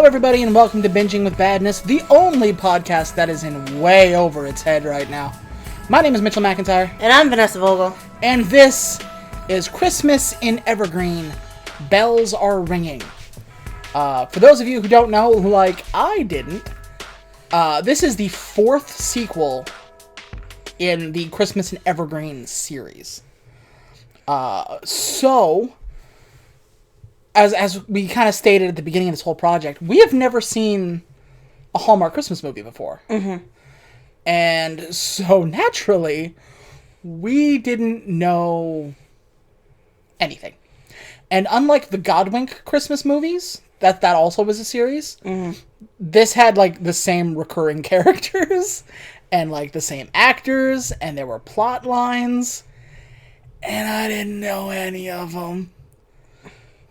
everybody, and welcome to Binging with Badness, the only podcast that is in way over its head right now. My name is Mitchell McIntyre. And I'm Vanessa Vogel. And this is Christmas in Evergreen. Bells are ringing. For those of you who don't know, like I didn't, this is the fourth sequel in the Christmas in Evergreen series. As we kind of stated at the beginning of this whole project, we have never seen a Hallmark Christmas movie before. Mm-hmm. And so, naturally, we didn't know anything. And unlike the Godwink Christmas movies, that also was a series, this had, like, the same recurring characters and, like, the same actors, and there were plot lines, and I didn't know any of them.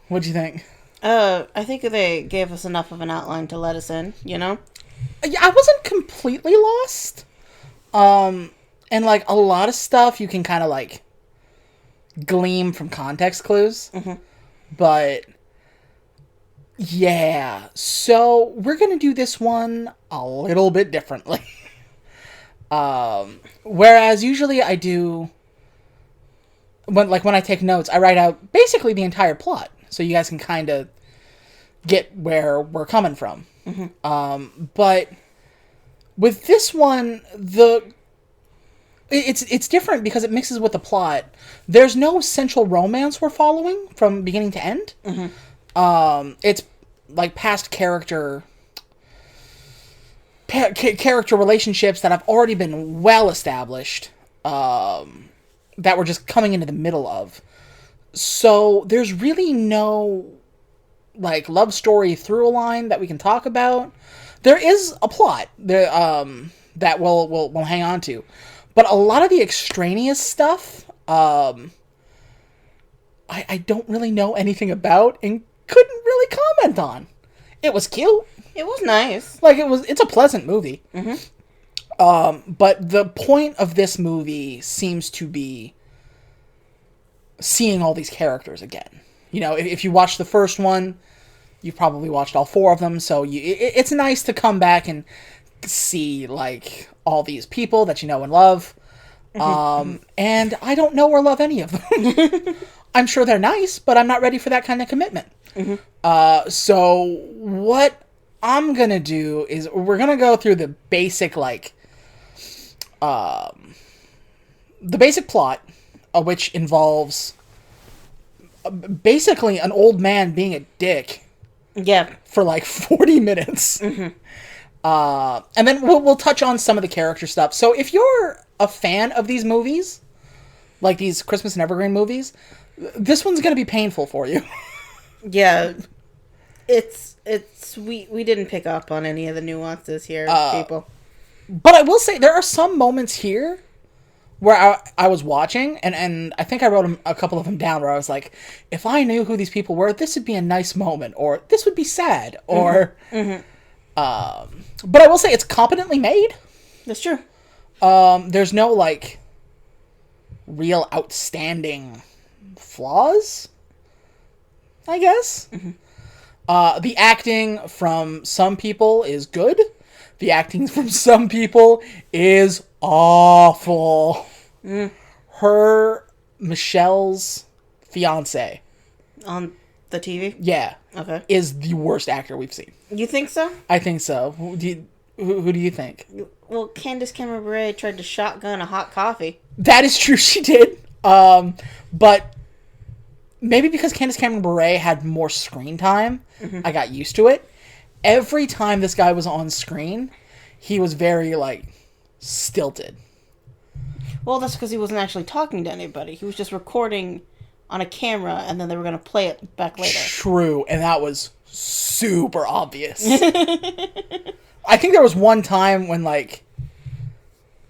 What'd you think? I think they gave us enough of an outline to let us in, you know? Yeah, I wasn't completely lost. And, like, a lot of stuff you can kind of, like, glean from context clues. Mm-hmm. But, yeah. So, we're going to do this one a little bit differently. Whereas usually I do... When I take notes, I write out basically the entire plot. So you guys can kind of get where we're coming from. Mm-hmm. But with this one, it's different because it mixes with the plot. There's no central romance we're following from beginning to end. Mm-hmm. It's like past character relationships that have already been well established, that we're just coming into the middle of. So there's really no, like, love story through a line that we can talk about. There is a plot there, that we'll hang on to. But a lot of the extraneous stuff, I don't really know anything about and couldn't really comment on. It was cute. It was nice. Like, it's a pleasant movie. Mm-hmm. But the point of this movie seems to be seeing all these characters again. You know, if you watch the first one, you've probably watched all four of them, so it's nice to come back and see, like, all these people that you know and love. Mm-hmm. And I don't know or love any of them. I'm sure they're nice, but I'm not ready for that kind of commitment. Mm-hmm. So what I'm gonna do is we're gonna go through the basic, like, the basic plot, which involves basically an old man being a dick. Yeah. For like 40 minutes. Mm-hmm. And then we'll touch on some of the character stuff. So if you're a fan of these movies, like these Christmas and Evergreen movies, this one's going to be painful for you. Yeah. We didn't pick up on any of the nuances here, people. But I will say there are some moments here where I was watching, and I think I wrote a couple of them down, where I was like, if I knew who these people were, this would be a nice moment, or this would be sad, or... Mm-hmm. But I will say it's competently made. That's true. There's no, like, real outstanding flaws, I guess. Mm-hmm. The acting from some people is good. The acting from some people is awful. Michelle's fiance on the TV? Yeah. Okay. Is the worst actor we've seen. You think so? I think so. Who do you think? Well, Candace Cameron Bure tried to shotgun a hot coffee. That is true, she did. But maybe because Candace Cameron Bure had more screen time, I got used to it. Every time this guy was on screen, he was very, like, stilted. Well, that's because he wasn't actually talking to anybody. He was just recording on a camera, and then they were going to play it back later. True, and that was super obvious. I think there was one time when, like,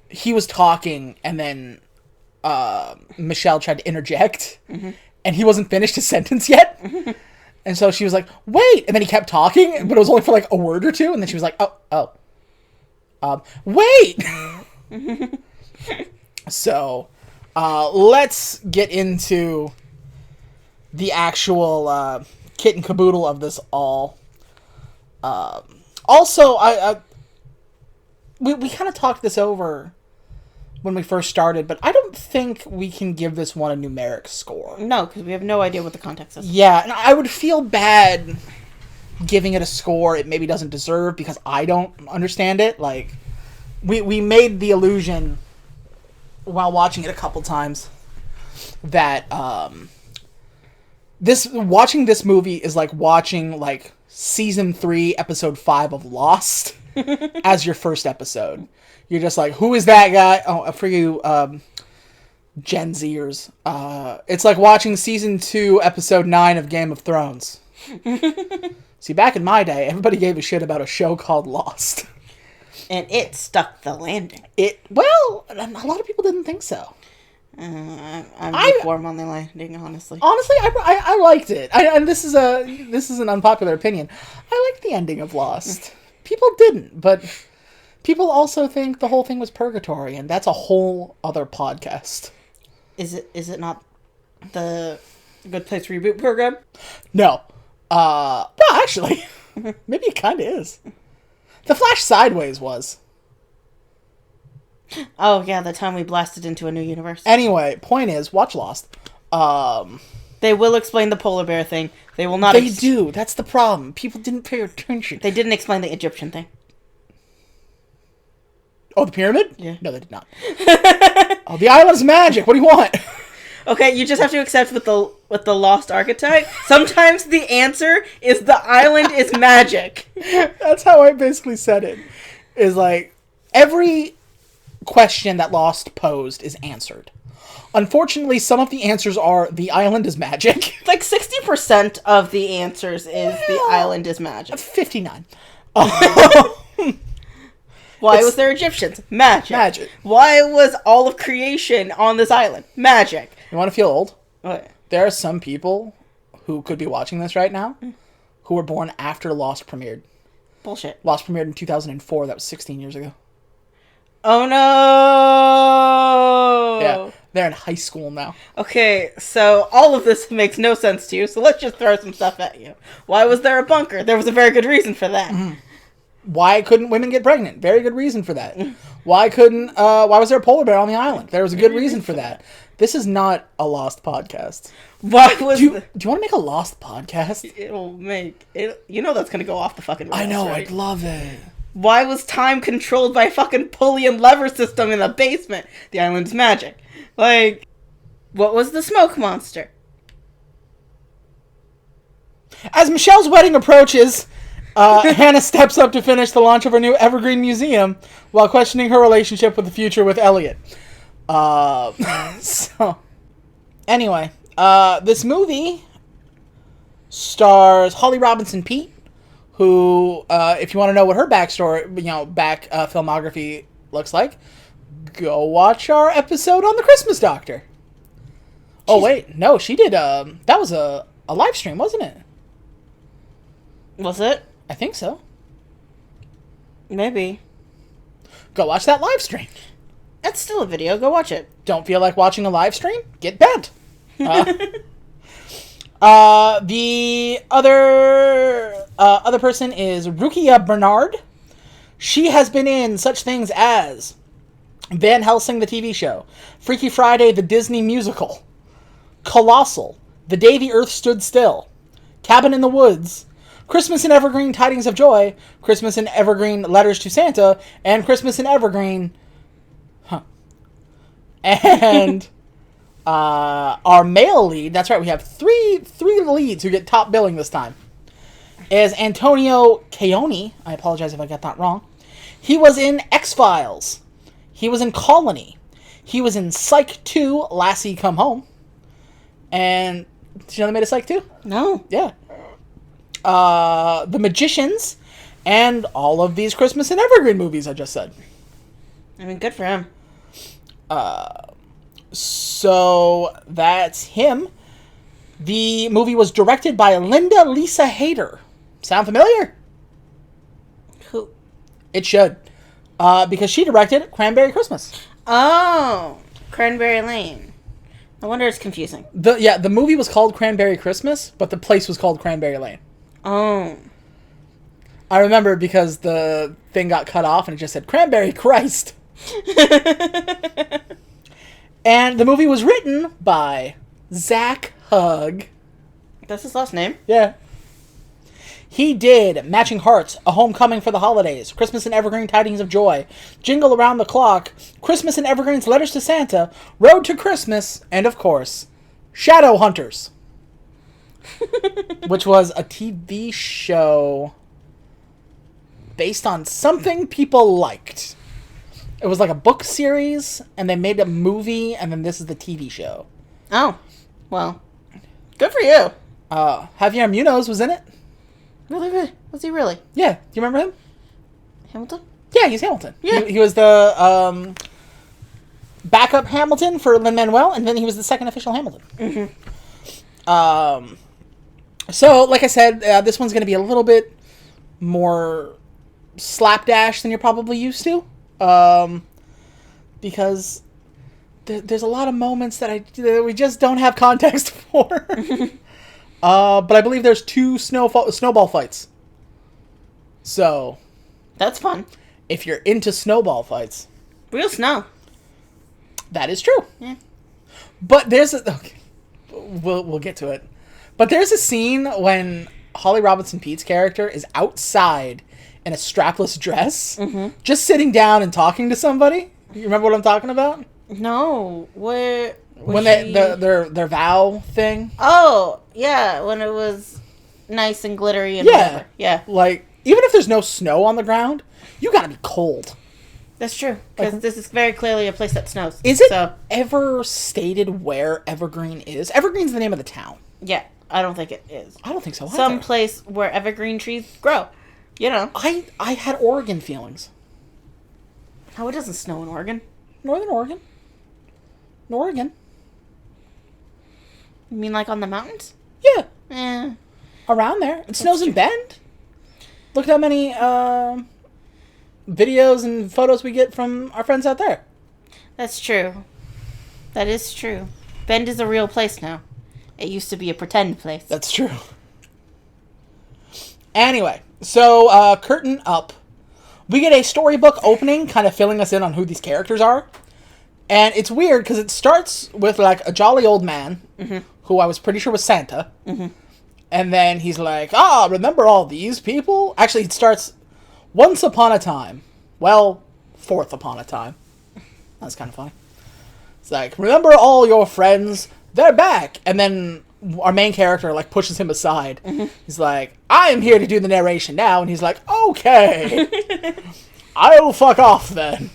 he was talking, and then Michelle tried to interject, and he wasn't finished his sentence yet. And so she was like, wait! And then he kept talking, but it was only for, like, a word or two, and then she was like, wait! So, let's get into the actual kit and caboodle of this all. Also, we kind of talked this over when we first started, but I don't think we can give this one a numeric score. No, because we have no idea what the context is. Yeah, and I would feel bad giving it a score it maybe doesn't deserve because I don't understand it. Like, we made the illusion while watching it a couple times that watching this movie is like watching like season 3 episode 5 of Lost as your first episode. You're just like, who is that guy? Oh, for you Gen Zers, it's like watching season 2 episode 9 of Game of Thrones. See, back in my day, everybody gave a shit about a show called Lost. And it stuck the landing. Well, a lot of people didn't think so. I'm lukewarm on the landing, honestly. Honestly, I liked it. And this is an unpopular opinion. I liked the ending of Lost. People didn't, but people also think the whole thing was purgatory, and that's a whole other podcast. Is it not the Good Place reboot program? No. Well, actually, maybe it kind of is. The Flash Sideways was. Oh, yeah, the time we blasted into a new universe. Anyway, point is, watch Lost. They will explain the polar bear thing. They will not... They do. That's the problem. People didn't pay attention. They didn't explain the Egyptian thing. Oh, the pyramid? Yeah. No, they did not. Oh, the island's magic. What do you want? Okay, you just have to accept with the Lost archetype. Sometimes the answer is the island is magic. That's how I basically said it. Is like, every question that Lost posed is answered. Unfortunately, some of the answers are the island is magic. Like 60% of the answers is the island is magic. 59. Why was there Egyptians? Magic. Why was all of creation on this island? Magic. You want to feel old? What? There are some people who could be watching this right now who were born after Lost premiered. Bullshit. Lost premiered in 2004. That was 16 years ago. Oh no! Yeah, they're in high school now. Okay, so all of this makes no sense to you, so let's just throw some stuff at you. Why was there a bunker? There was a very good reason for that. Mm-hmm. Why couldn't women get pregnant? Very good reason for that. Why was there a polar bear on the island? There was a good reason for that. This is not a Lost podcast. Why was... Do you want to make a Lost podcast? It'll make... You know that's going to go off the fucking rails, I know, right? I'd love it. Why was time controlled by a fucking pulley and lever system in the basement? The island's magic. Like, what was the smoke monster? As Michelle's wedding approaches... Hannah steps up to finish the launch of her new Evergreen museum while questioning her relationship with the future with Elliot. So, anyway, this movie stars Holly Robinson Peete, who, if you want to know what her backstory, filmography looks like, go watch our episode on the Christmas Doctor. Oh, wait, no, she did, that was a live stream, wasn't it? Was it? I think so. Maybe. Go watch that live stream. That's still a video. Go watch it. Don't feel like watching a live stream? Get bent. The other person is Rukia Bernard. She has been in such things as Van Helsing, the TV show, Freaky Friday, the Disney musical, Colossal, The Day the Earth Stood Still, Cabin in the Woods, Christmas in Evergreen, Tidings of Joy, Christmas in Evergreen, Letters to Santa, and Christmas in Evergreen. And our male lead, that's right, we have three leads who get top billing this time, is Antonio Caoni. I apologize if I got that wrong. He was in X-Files. He was in Colony. He was in Psych 2, Lassie Come Home. And did you know they made a Psych 2? No. Yeah. The Magicians, and all of these Christmas and Evergreen movies I just said. I mean, good for him. So that's him. The movie was directed by Linda Lisa Hayter. Sound familiar? Who? It should. Because she directed Cranberry Christmas. Oh, Cranberry Lane. No wonder it's confusing. The movie was called Cranberry Christmas, but the place was called Cranberry Lane. Oh. I remember because the thing got cut off and it just said Cranberry Christ. And the movie was written by Zach Hugg. That's his last name? Yeah. He did Matching Hearts, A Homecoming for the Holidays, Christmas and Evergreen Tidings of Joy, Jingle Around the Clock, Christmas and Evergreen's Letters to Santa, Road to Christmas, and of course, Shadow Hunters. Which was a TV show based on something people liked. It was like a book series, and they made a movie, and then this is the TV show. Oh, well, good for you. Javier Munoz was in it. Really? Was he really? Yeah, do you remember him? Hamilton? Yeah, he's Hamilton. Yeah. He was the backup Hamilton for Lin-Manuel, and then he was the second official Hamilton. Mm-hmm. So, like I said, this one's going to be a little bit more slapdash than you're probably used to. Because there's a lot of moments that we just don't have context for. But I believe there's 2 snowball fights. So, That's fun. if you're into snowball fights, Real snow. that is true. Yeah. But there's okay, we'll get to it. But there's a scene when Holly Robinson Pete's character is outside in a strapless dress, just sitting down and talking to somebody. You remember what I'm talking about? No. Where... When their vow thing. Oh, yeah, when it was nice and glittery and whatever. Yeah. Like, even if there's no snow on the ground, you gotta be cold. That's true, because this is very clearly a place that snows. Is it So, ever stated where Evergreen is? Evergreen's the name of the town. yeah, I don't think it is. I don't think so either. Some place where evergreen trees grow. You know. I had Oregon feelings. Oh, it doesn't snow in Oregon. Northern Oregon. Oregon. You mean like on the mountains? Yeah. Eh. Around there. It snows in true. Bend. Look at how many videos and photos we get from our friends out there. That's true. That is true. Bend is a real place now. It used to be a pretend place. That's true. Anyway, so curtain up. We get a storybook opening kind of filling us in on who these characters are. And it's weird because it starts with like a jolly old man who I was pretty sure was Santa. And then he's like, remember all these people? Actually, it starts once upon a time. Well, fourth upon a time. That's kind of funny. It's like, remember all your friends? They're back. And then our main character like pushes him aside. He's like, I am here to do the narration now. And he's like, okay. I'll fuck off then.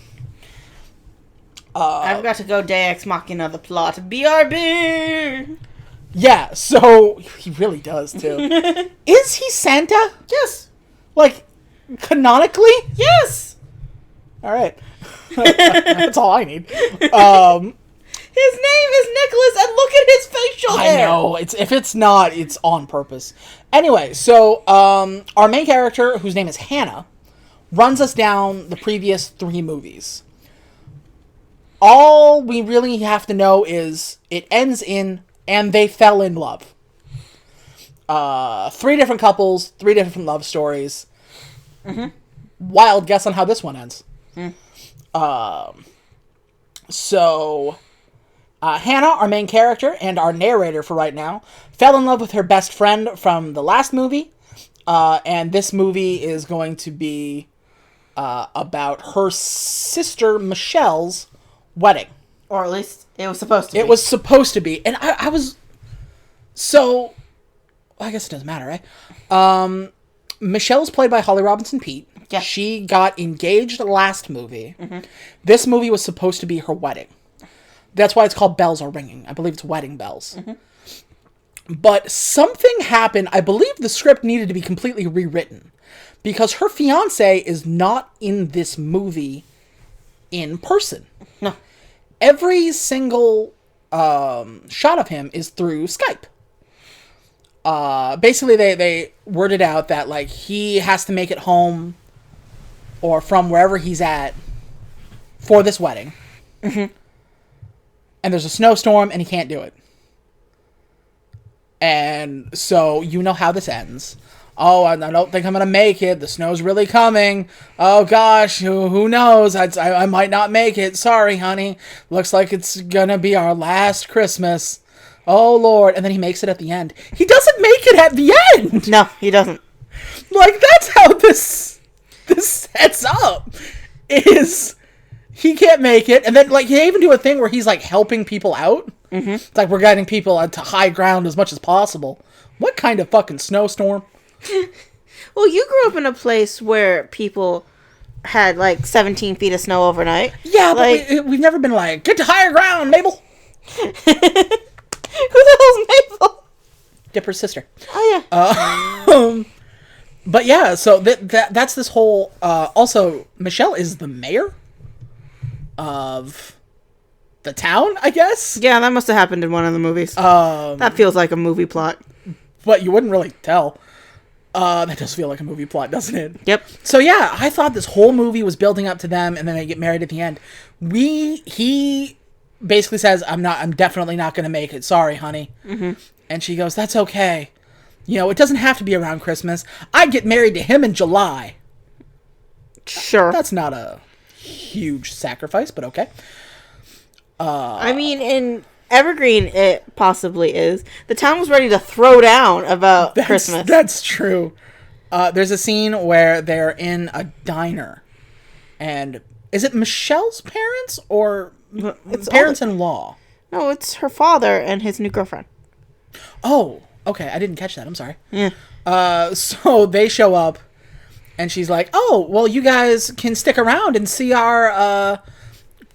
I've got to go Deus Ex Machina the plot. BRB! Yeah, so he really does too. Is he Santa? Yes! Like, canonically? Yes! Alright. That's all I need. His name is Nicholas, and look at his facial hair! I know. If it's not, it's on purpose. Anyway, so our main character, whose name is Hannah, runs us down the previous 3 movies. All we really have to know is it ends in, and they fell in love. 3 different couples, 3 different love stories. Wild guess on how this one ends. So, Hannah, our main character, and our narrator for right now, fell in love with her best friend from the last movie. And this movie is going to be about her sister Michelle's wedding. Or at least it was supposed to be. It was supposed to be. And I was... So... I guess it doesn't matter, right? Michelle's played by Holly Robinson Pete. Yeah. She got engaged last movie. This movie was supposed to be her wedding. That's why it's called Bells Are Ringing. I believe it's Wedding Bells. But something happened. I believe the script needed to be completely rewritten. Because her fiancé is not in this movie in person. No. Every single shot of him is through Skype. Basically, they worded out that, like, he has to make it home or from wherever he's at for this wedding. And there's a snowstorm, and he can't do it. And so, you know how this ends. Oh, I don't think I'm going to make it. The snow's really coming. Oh, gosh, who knows? I might not make it. Sorry, honey. Looks like it's going to be our last Christmas. Oh, Lord. And then he makes it at the end. He doesn't make it at the end! No, he doesn't. Like, that's how this sets up. Is he can't make it. And then, like, they even do a thing where he's, like, helping people out. Mm-hmm. It's like, we're getting people to high ground as much as possible. What kind of fucking snowstorm? Well, you grew up in a place where people had like 17 feet of snow overnight. Yeah, like, but we've never been like, get to higher ground, Mabel. Who the hell's Mabel? Dipper's sister. Oh yeah. But yeah, so that's this whole. Also, Michelle is the mayor of the town, I guess. Yeah, that must have happened in one of the movies. That feels like a movie plot. But you wouldn't really tell. That does feel like a movie plot, doesn't it? Yep. So yeah, I thought this whole movie was building up to them, and then they get married at the end. He basically says, I'm definitely not going to make it. Sorry, honey. Mm-hmm. And she goes, that's okay. You know, it doesn't have to be around Christmas. I get married to him in July. Sure. That's not a huge sacrifice, but okay. I mean, in Evergreen, it possibly is. The town was ready to throw down about Christmas. That's true. There's a scene where they're in a diner. And is it Michelle's parents or It's parents-in-law? No, it's her father and his new girlfriend. Oh, okay. I didn't catch that. I'm sorry. Yeah. So they show up, and she's like, oh, well, you guys can stick around and see our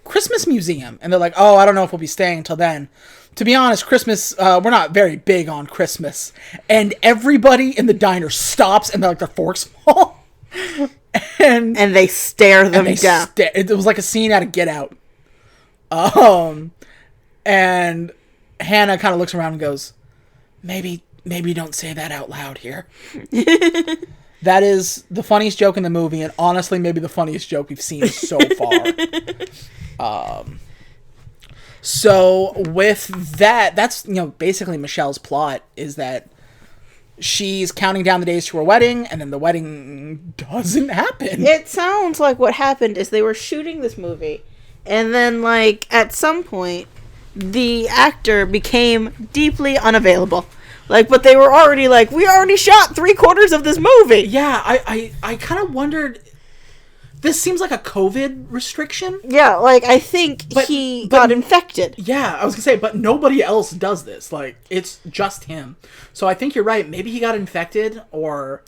Christmas museum. And they're like, oh, I don't know if we'll be staying until then. To be honest, Christmas, we're not very big on Christmas. And everybody in the diner stops and they're like, their forks fall. and they stare them down. It was like a scene out of Get Out. And Hannah kind of looks around and goes, maybe don't say that out loud here. That is the funniest joke in the movie, and honestly, maybe the funniest joke we've seen so far. So with that, that's, you know, basically Michelle's plot, is that she's counting down the days to her wedding, and then the wedding doesn't happen. It sounds like what happened is they were shooting this movie, and then, like, at some point, the actor became deeply unavailable. Like, but they were already like, we already shot 3/4 of this movie. Yeah, I kind of wondered. This seems like a COVID restriction. Yeah, like, I think he got infected. Yeah, I was gonna say, but nobody else does this. Like, it's just him. So I think you're right. Maybe he got infected, or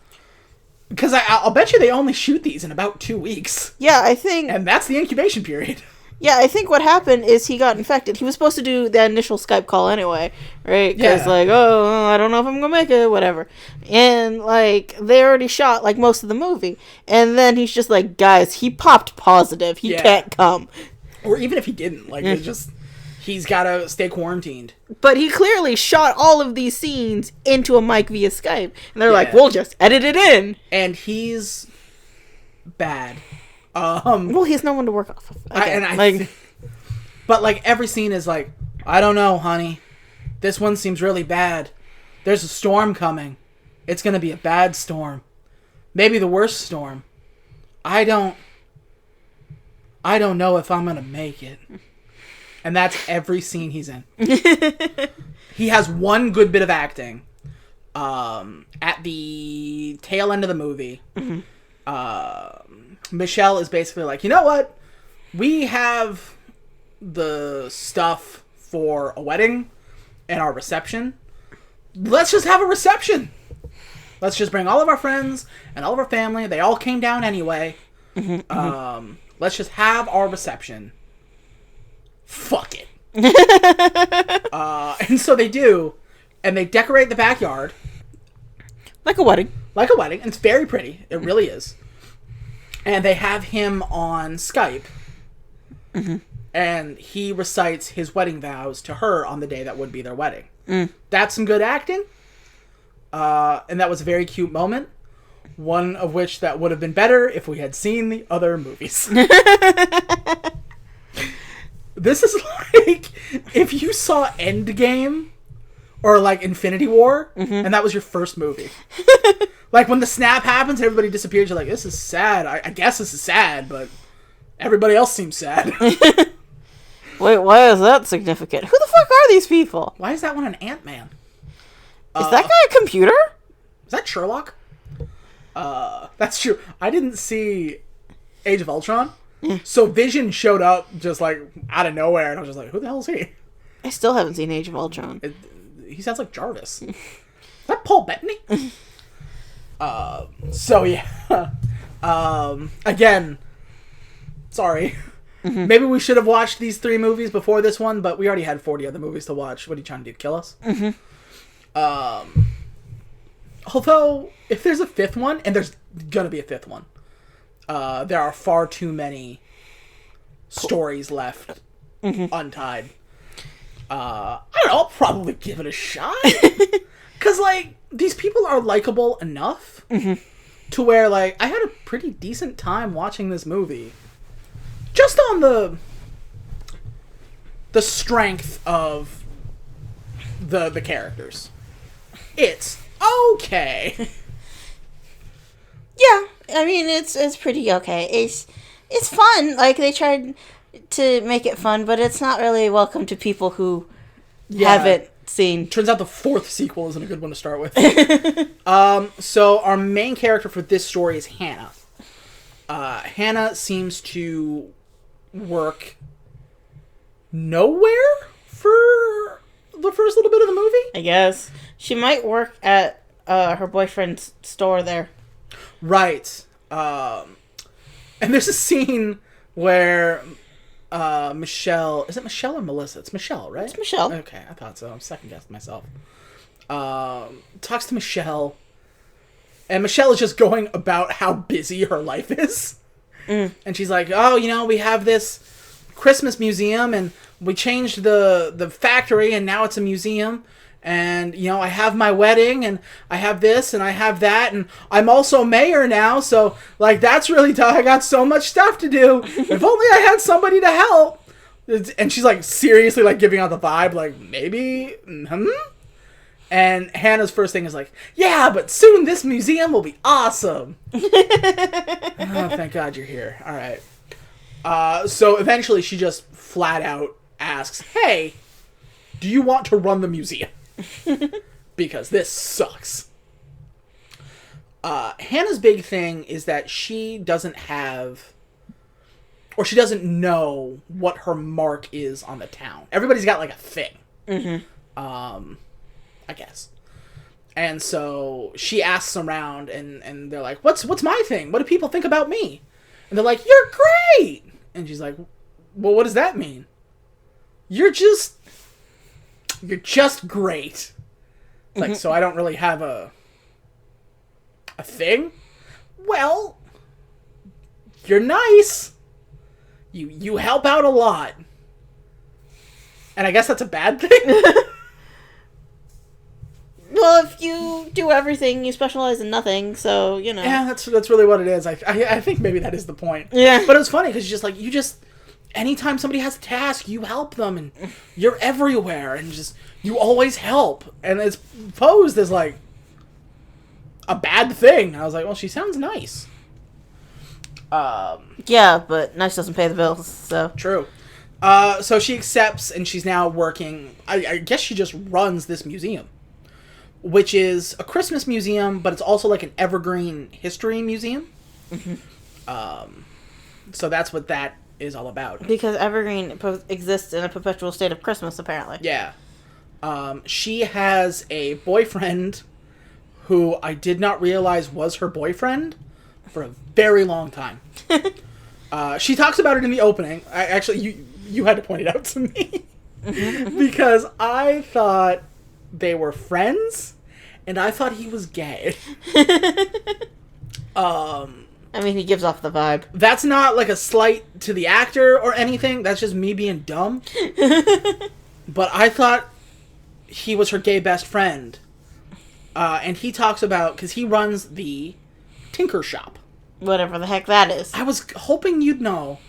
because I'll bet you they only shoot these in about 2 weeks. Yeah, I think, and that's the incubation period. Yeah, I think what happened is he got infected. He was supposed to do the initial Skype call anyway, right? Because, like, oh, I don't know if I'm going to make it, whatever. And, like, they already shot, like, most of the movie. And then he's just like, guys, he popped positive. He can't come. Or even if he didn't. Like, it's just, he's got to stay quarantined. But he clearly shot all of these scenes into a mic via Skype. And they're like, we'll just edit it in. And he's bad. Well, he has no one to work off of. But like every scene is like, I don't know, honey. This one seems really bad. There's a storm coming. It's gonna be a bad storm. Maybe the worst storm. I don't know if I'm gonna make it. And that's every scene he's in. He has one good bit of acting. At the tail end of the movie. Mm-hmm. Michelle is basically like, you know what? We have the stuff for a wedding and our reception. Let's just have a reception. Let's just bring all of our friends and all of our family. They all came down anyway. Mm-hmm. Let's just have our reception. Fuck it. And so they do. And they decorate the backyard. Like a wedding. Like a wedding. And it's very pretty. It really is. And they have him on Skype. Mm-hmm. And he recites his wedding vows to her on the day that would be their wedding. That's some good acting. And that was a very cute moment. One of which that would have been better if we had seen the other movies. This is like if you saw Endgame or like Infinity War, and that was your first movie. Like, when the snap happens and everybody disappears, you're like, this is sad. I guess this is sad, but everybody else seems sad. Wait, why is that significant? Who the fuck are these people? Why is that one an Ant-Man? Is that guy a computer? Is that Sherlock? That's true. I didn't see Age of Ultron. So Vision showed up just, like, out of nowhere, and I was just like, who the hell is he? I still haven't seen Age of Ultron. He sounds like Jarvis. Is that Paul Bettany? So, yeah. Again, sorry. Mm-hmm. Maybe we should have watched these 3 movies before this one, but we already had 40 other movies to watch. What are you trying to do, kill us? Mm-hmm. Although, if there's a 5th one, and there's gonna be a 5th one, there are far too many stories left untied. I don't know, I'll probably give it a shot. Because, like, these people are likable enough to where, like, I had a pretty decent time watching this movie. Just on the strength of the characters. It's okay. Yeah, I mean, it's pretty okay. It's fun. Like, they tried to make it fun, but it's not really welcome to people who haven't seen. Turns out the 4th sequel isn't a good one to start with. So our main character for this story is Hannah. Hannah seems to work nowhere for the first little bit of the movie. I guess. She might work at her boyfriend's store there. Right. And there's a scene where Michelle... Is it Michelle or Melissa? It's Michelle, right? It's Michelle. Okay, I thought so. I'm second-guessing myself. Talks to Michelle. And Michelle is just going about how busy her life is. And she's like, oh, you know, we have this Christmas museum, and we changed the factory, and now it's a museum. And, you know, I have my wedding, and I have this, and I have that, and I'm also mayor now, so, like, that's really tough. I got so much stuff to do. If only I had somebody to help. And she's, like, seriously, like, giving out the vibe, like, maybe, And Hannah's first thing is like, yeah, but soon this museum will be awesome. Oh, thank God you're here. All right. So eventually she just flat out asks, hey, do you want to run the museum? Because this sucks. Hannah's big thing is that she doesn't have, or she doesn't know what her mark is on the town. Everybody's got like a thing. I guess. And so she asks around, and they're like, what's my thing? What do people think about me? And they're like, you're great! And she's like, well, what does that mean? You're just great. Like, so I don't really have a thing? Well, you're nice. You help out a lot. And I guess that's a bad thing? Well, if you do everything, you specialize in nothing, so, you know. Yeah, that's really what it is. I think maybe that is the point. Yeah. But it was funny, because you just, anytime somebody has a task, you help them, and you're everywhere, and just, you always help. And it's posed as, like, a bad thing. I was like, well, she sounds nice. Yeah, but nice doesn't pay the bills, so. True. So she accepts, and she's now working, I guess she just runs this museum, which is a Christmas museum, but it's also like an Evergreen history museum. So that's what that is all about. Because Evergreen exists in a perpetual state of Christmas, apparently. Yeah. She has a boyfriend who I did not realize was her boyfriend for a very long time. She talks about it in the opening. Actually, you had to point it out to me. Because I thought they were friends, and I thought he was gay. I mean, he gives off the vibe. That's not like a slight to the actor or anything. That's just me being dumb. But I thought he was her gay best friend. And he talks about, because he runs the Tinker Shop. Whatever the heck that is. I was hoping you'd know.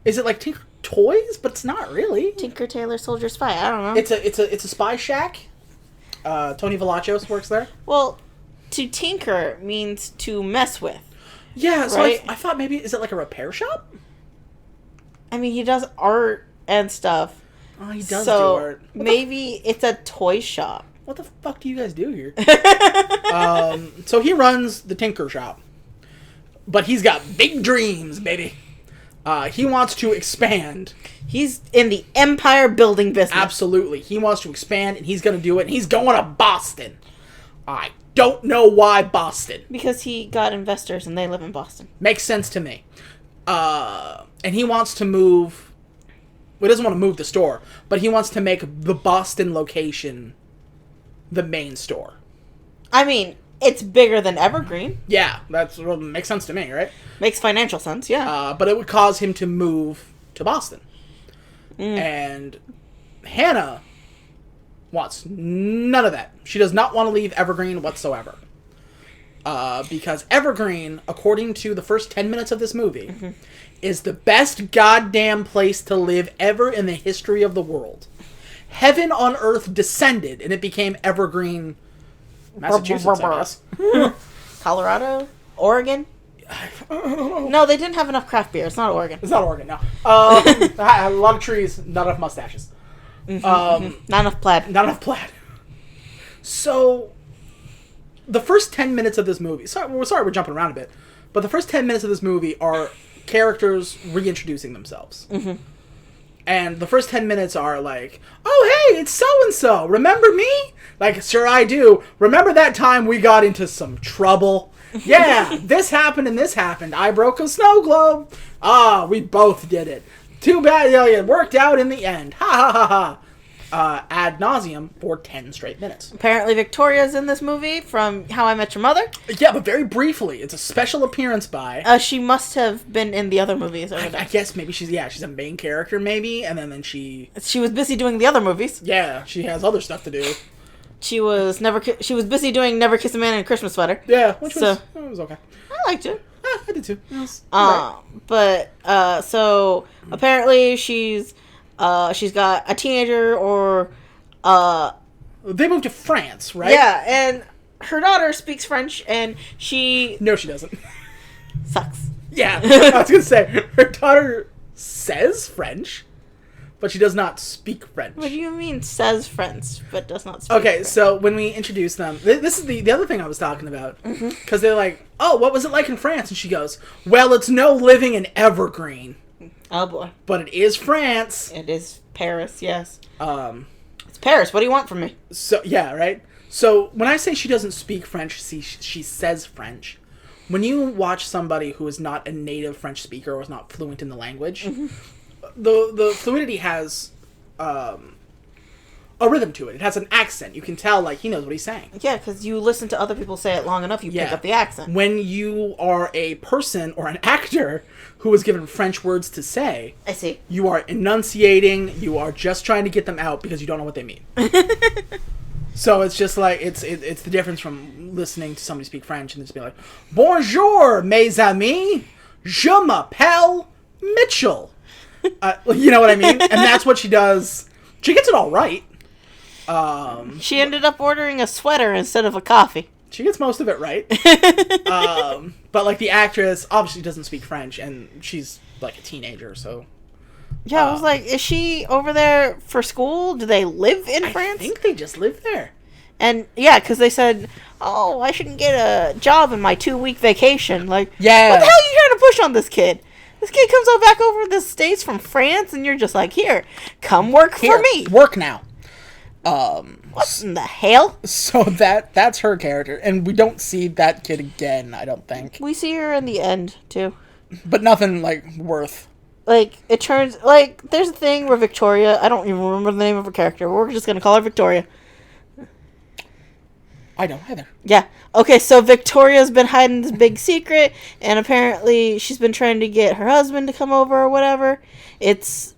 Is it like Tinker Toys? But it's not really. Tinker Tailor Soldier Spy. I don't know. It's a spy shack. Tony Velachos works there. Well, to tinker means to mess with. Yeah, so right? I thought maybe, is it like a repair shop? I mean, he does art and stuff. Oh, he does so do art. Maybe it's a toy shop. What the fuck do you guys do here? So he runs the tinker shop. But he's got big dreams, baby. He wants to expand. He's in the empire building business. Absolutely. He wants to expand, and he's going to do it, and he's going to Boston. I don't know why Boston. Because he got investors, and they live in Boston. Makes sense to me. And he wants to move... Well, he doesn't want to move the store, but he wants to make the Boston location the main store. I mean, it's bigger than Evergreen. Yeah, that makes sense to me, right? Makes financial sense, yeah. But it would cause him to move to Boston. And Hannah wants none of that. She does not want to leave Evergreen whatsoever. Because Evergreen, according to the first 10 minutes of this movie, is the best goddamn place to live ever in the history of the world. Heaven on earth descended, and it became Evergreen, Massachusetts, I guess. Colorado? Oregon? No, they didn't have enough craft beer. It's not Oregon. It's not Oregon, no. A lot of trees, not enough mustaches. Not enough plaid. Not enough plaid. So, the first 10 minutes of this movie... Sorry, we're jumping around a bit. But the first 10 minutes of this movie are characters reintroducing themselves. And the first 10 minutes are like, oh, hey, it's so-and-so. Remember me? Like, sure I do. Remember that time we got into some trouble? Yeah, this happened and this happened. I broke a snow globe. Ah, we both did it. Too bad, it worked out in the end. Ha ha ha ha. Ad nauseum for 10 straight minutes. Apparently Victoria's in this movie from How I Met Your Mother. Yeah, but very briefly. It's a special appearance by... she must have been in the other movies. I guess maybe she's a main character maybe, and then she... She was busy doing the other movies. Yeah, she has other stuff to do. She was busy doing Never Kiss a Man in a Christmas Sweater. Yeah, which was okay. I liked it. I did too. But so apparently she's got a teenager or they moved to France, right? Yeah, and her daughter speaks French and she No, she doesn't. Sucks. Yeah. I was gonna say her daughter says French, but she does not speak French. What do you mean says French but does not speak Okay, French? so when we introduce them, this is the other thing I was talking about. Because they're like, oh, what was it like in France? And she goes, well, it's no living in Evergreen. Oh boy. But it is France. It is Paris, yes. It's Paris. What do you want from me? So, yeah, right? So, when I say she doesn't speak French, she says French. When you watch somebody who is not a native French speaker or is not fluent in the language, the fluidity has a rhythm to it. It has an accent. You can tell, like, he knows what he's saying. Yeah, because you listen to other people say it long enough, you pick up the accent. When you are a person or an actor who is given French words to say, I see. You are enunciating, you are just trying to get them out because you don't know what they mean. So it's just like, it's the difference from listening to somebody speak French and just be like, Bonjour, mes amis, je m'appelle Mitchell. You know what I mean? And that's what she does. She gets it all right. She ended up ordering a sweater instead of a coffee. She gets most of it right. But, like, the actress obviously doesn't speak French, and she's, like, a teenager, so... Yeah, I was like, is she over there for school? Do they live in France? I think they just live there. And, yeah, because they said, oh, I shouldn't get a job in my 2-week vacation. Like, yeah. What the hell are you trying to push on this kid? This kid comes back over the States from France, and you're just like, here, come work for me. Work now. What in the hell? So that's her character, and we don't see that kid again, I don't think. We see her in the end, too. But nothing, like, worth. Like, it turns, like, there's a thing where Victoria, I don't even remember the name of her character, but we're just gonna call her Victoria. I don't either. Yeah. Okay, so Victoria's been hiding this big secret, and apparently she's been trying to get her husband to come over or whatever. It's...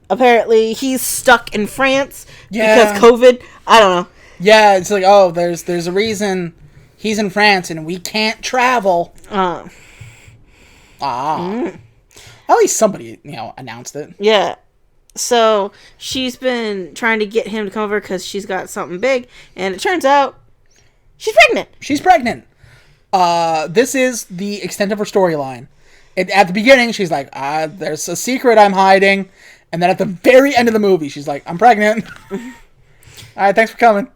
Apparently, he's stuck in France because COVID. I don't know. Yeah, it's like, oh, there's a reason he's in France and we can't travel. At least somebody, announced it. Yeah. So, she's been trying to get him to come over because she's got something big. And it turns out She's pregnant. She's pregnant. This is the extent of her storyline. At the beginning, she's like, there's a secret I'm hiding. And then at the very end of the movie, she's like, I'm pregnant. All right, thanks for coming. Which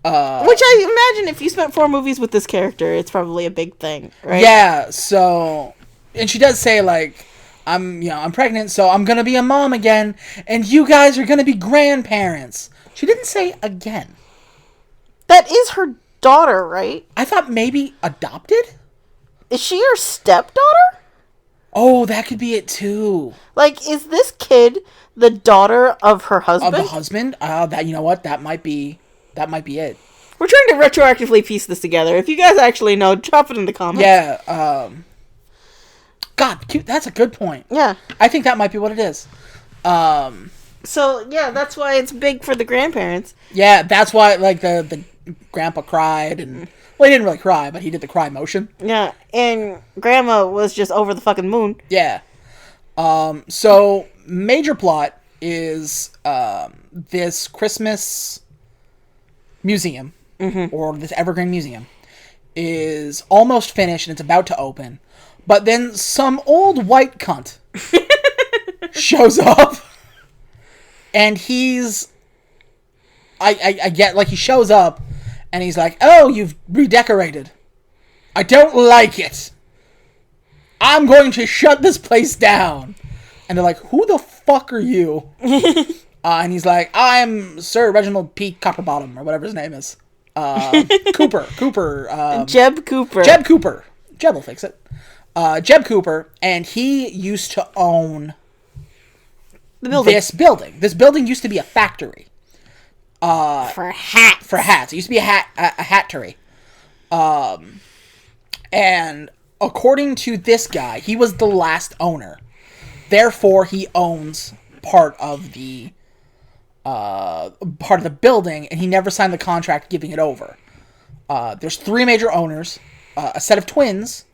I imagine if you spent 4 movies with this character, it's probably a big thing, right? Yeah, so... And she does say, like, I'm pregnant, so I'm gonna be a mom again, and you guys are gonna be grandparents. She didn't say again. That is her daughter, right? I thought maybe adopted? Is she your stepdaughter? Oh, that could be it too. Like, is this kid the daughter of her husband? Of the husband? That, you know what? That might be it. We're trying to retroactively piece this together. If you guys actually know, drop it in the comments. Yeah, God, that's a good point. Yeah. I think that might be what it is. So, yeah, that's why it's big for the grandparents. Yeah, that's why, like, the grandpa cried, and... Well, he didn't really cry, but he did the cry motion. Yeah, and Grandma was just over the fucking moon. Yeah. So, major plot is this Christmas museum, or this Evergreen museum, is almost finished, and it's about to open. But then some old white cunt shows up, and he's... I get, like, he shows up, and he's like, oh, you've redecorated. I don't like it. I'm going to shut this place down. And they're like, who the fuck are you? And he's like, I'm Sir Reginald P. Copperbottom, or whatever his name is. Cooper. Jeb Cooper. Jeb Cooper. Jeb will fix it. Jeb Cooper, and he used to own the building. This building. This building used to be a factory. For hats. For hats. It used to be a hattery. And according to this guy, he was the last owner. Therefore, he owns part of the building, and he never signed the contract giving it over. There's 3 major owners, a set of twins,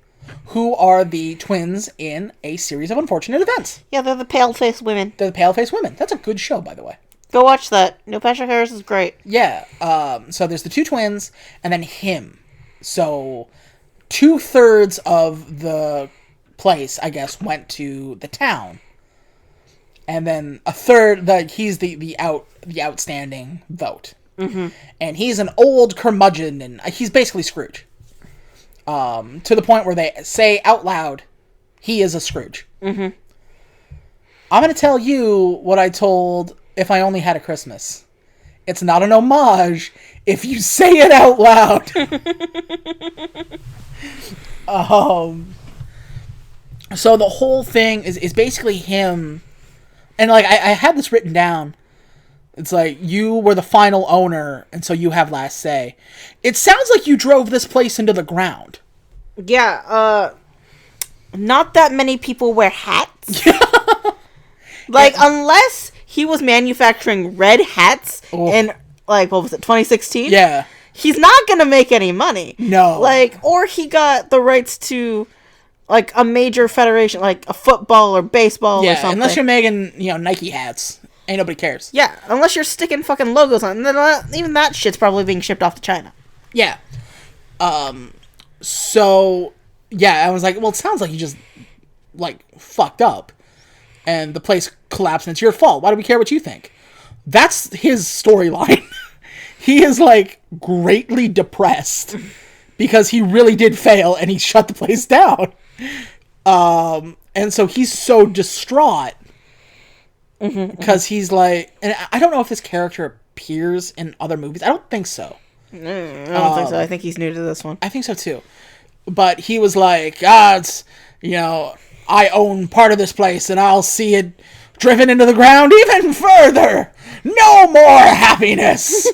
who are the twins in a series of unfortunate events. Yeah, they're the pale-faced women. They're the pale-faced women. That's a good show, by the way. Go watch that. Neil Patrick Harris is great. Yeah. So there's the 2 twins, and then him. So 2/3 of the place, I guess, went to the town, and then a third, he's the outstanding vote. Mm-hmm. And he's an old curmudgeon, and he's basically Scrooge. To the point where they say out loud, he is a Scrooge. Mm-hmm. I'm going to tell you what I told If I Only Had a Christmas. It's not an homage if you say it out loud. So the whole thing is basically him, and like I had this written down. It's like, you were the final owner, and so you have last say. It sounds like you drove this place into the ground. Yeah, not that many people wear hats. Like, unless he was manufacturing red hats in, like, what was it, 2016? Yeah. He's not gonna make any money. No. Like, or he got the rights to, like, a major federation, like a football or baseball or something. Unless you're making, Nike hats. Ain't nobody cares. Yeah, unless you're sticking fucking logos on. Then even that shit's probably being shipped off to China. Yeah. So, yeah, I was like, well, it sounds like you just, like, fucked up. And the place collapsed, and it's your fault. Why do we care what you think? That's his storyline. He is, like, greatly depressed because he really did fail, and he shut the place down. And so he's so distraught because he's like, and I don't know if this character appears in other movies. I don't think so. I don't think so. I think he's new to this one. I think so too. But he was like, it's, I own part of this place, and I'll see it driven into the ground even further. No more happiness.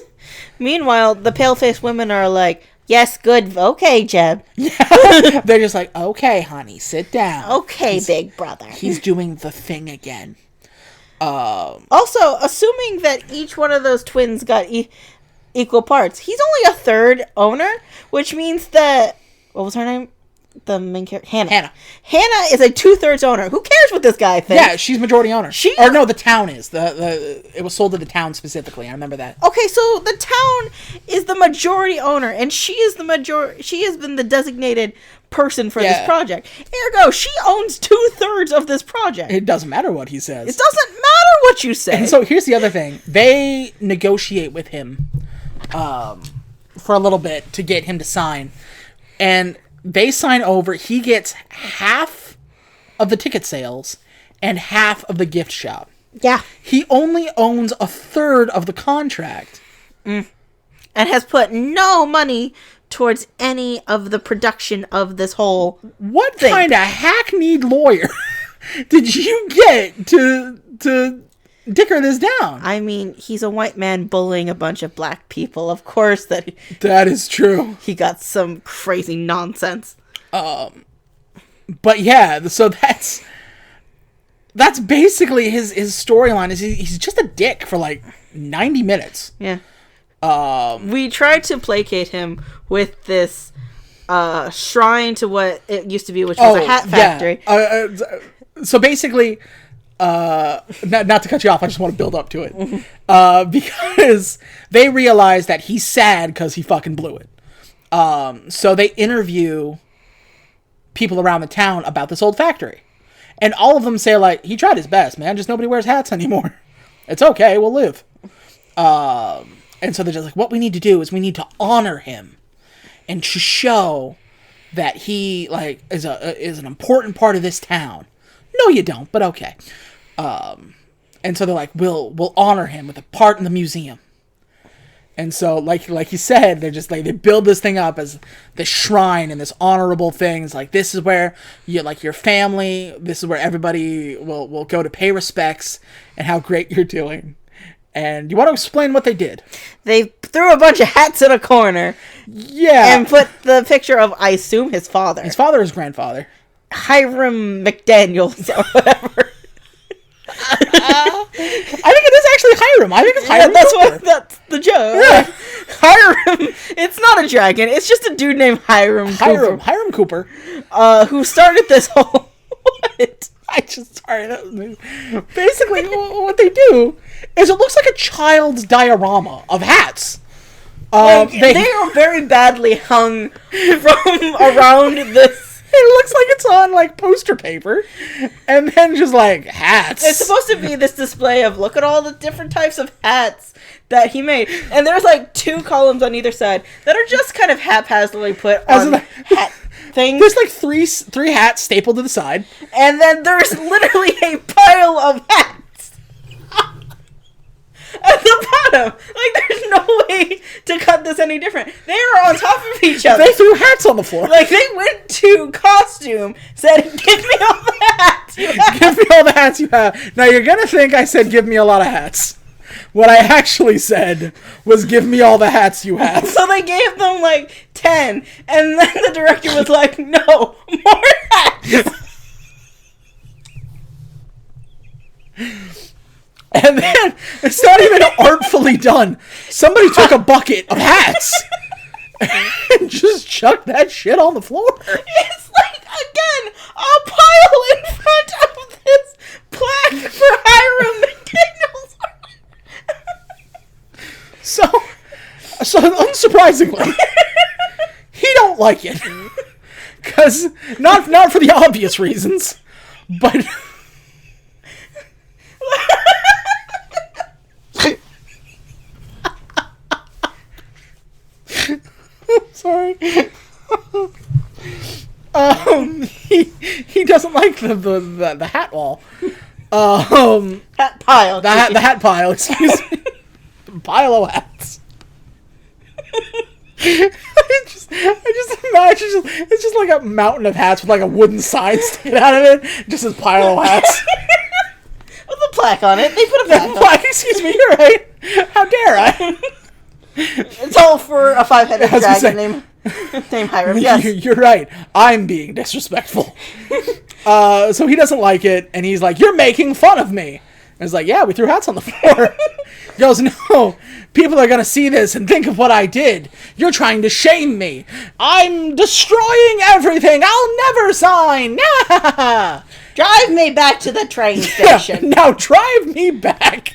Meanwhile, the pale-faced women are like, yes, good, okay, Jeb. Yeah. They're just like, okay, honey, sit down. Okay, big brother. He's doing the thing again. Also, assuming that each one of those twins got equal parts, he's only a third owner, which means that, what was her name? the main character? Hannah. Hannah is a 2/3 owner. Who cares what this guy thinks? Yeah, she's majority owner. The town is. It was sold to the town specifically. I remember that. Okay, so the town is the majority owner, and she is the majority. She has been the designated person for this project. Ergo, she owns 2/3 of this project. It doesn't matter what he says. It doesn't matter what you say. And so here's the other thing. They negotiate with him for a little bit to get him to sign. And they sign over. He gets half of the ticket sales and half of the gift shop. Yeah. He only owns 1/3 of the contract. And has put no money towards any of the production of this whole What thing. kind of hackneyed lawyer did you get to dicker this down? I mean, he's a white man bullying a bunch of black people. Of course that is true. He got some crazy nonsense. But yeah, so that's basically his storyline. Is he's just a dick for like 90 minutes. Yeah. We tried to placate him with this shrine to what it used to be, which was a hat factory. Yeah. So basically, not to cut you off, I just want to build up to it. Because they realize that he's sad because he fucking blew it. So they interview people around the town about this old factory. And all of them say, like, he tried his best, man. Just nobody wears hats anymore. It's okay, we'll live. And so they're just like, what we need to do is we need to honor him and to show that he like is an important part of this town. No, you don't, but okay. And so they're like, we'll honor him with a part in the museum. And so, like you said, they're just like, they build this thing up as this shrine and this honorable thing. It's like, this is where you like your family. This is where everybody will go to pay respects and how great you're doing. And you want to explain what they did? They threw a bunch of hats in a corner. Yeah. And put the picture of, I assume, his father. His father or his grandfather. Hiram McDaniels or whatever. I think it is actually Hiram. I think it's Hiram. That's the joke. Yeah. Hiram. It's not a dragon. It's just a dude named Hiram Cooper. Who started this whole... What? Basically, what they do is it looks like a child's diorama of hats. They are very badly hung from around this. It looks like it's on, like, poster paper. And then just, like, hats. It's supposed to be this display of, look at all the different types of hats that he made. And there's, like, 2 columns on either side that are just kind of haphazardly put on hat things. There's, like, three hats stapled to the side. And then there's literally a pile of hats. At the bottom. Like, there's no way to cut this any different. They are on top of each other. They threw hats on the floor. Like, they went to costume, said, give me all the hats you have. Give me all the hats you have. Now, you're gonna think I said, give me a lot of hats. What I actually said was, give me all the hats you have. So they gave them, like, 10. And then the director was like, no, more hats. And then, it's not even artfully done. Somebody took a bucket of hats and just chucked that shit on the floor. It's like, again, a pile in front of this plaque for Hiram McDaniels. So unsurprisingly, he don't like it. Because, not for the obvious reasons, but... Sorry. He doesn't like the hat wall. Hat pile. The hat pile, excuse me. Pile of hats. I just imagine it's just like a mountain of hats with like a wooden sign sticking out of it. Just this pile of hats. With a plaque on it. They put a plaque on it. Excuse me, you're right. How dare I? It's all for a 5-headed dragon named Hiram. Yes. You're right. I'm being disrespectful. So he doesn't like it, and he's like, you're making fun of me. And it's like, yeah, we threw hats on the floor. He goes, no, people are going to see this and think of what I did. You're trying to shame me. I'm destroying everything. I'll never sign. Drive me back to the train station. Now drive me back.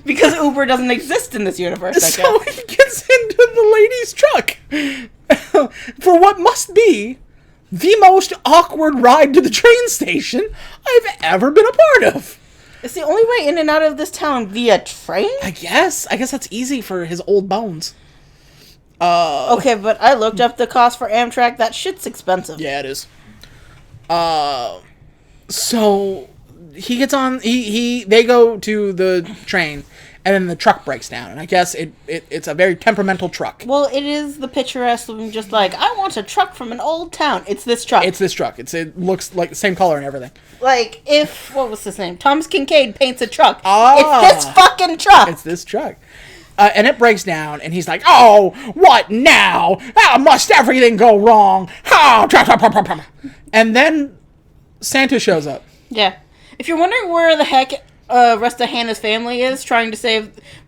Because Uber doesn't exist in this universe, I So guess. he gets into the lady's truck for what must be the most awkward ride to the train station I've ever been a part of. It's the only way in and out of this town via train? I guess that's easy for his old bones. Okay, but I looked up the cost for Amtrak. That shit's expensive. Yeah, it is. So he gets on. They go to the train, and then the truck breaks down. And I guess it's a very temperamental truck. Well, it is the picturesque, just like, I want a truck from an old town. It's this truck. It looks like the same color and everything. Like, what was his name? Thomas Kincaid paints a truck. It's this fucking truck. It's this truck. And it breaks down, and he's like, oh, what now? How must everything go wrong? How? And then Santa shows up. Yeah. If you're wondering where the heck rest of Hannah's family is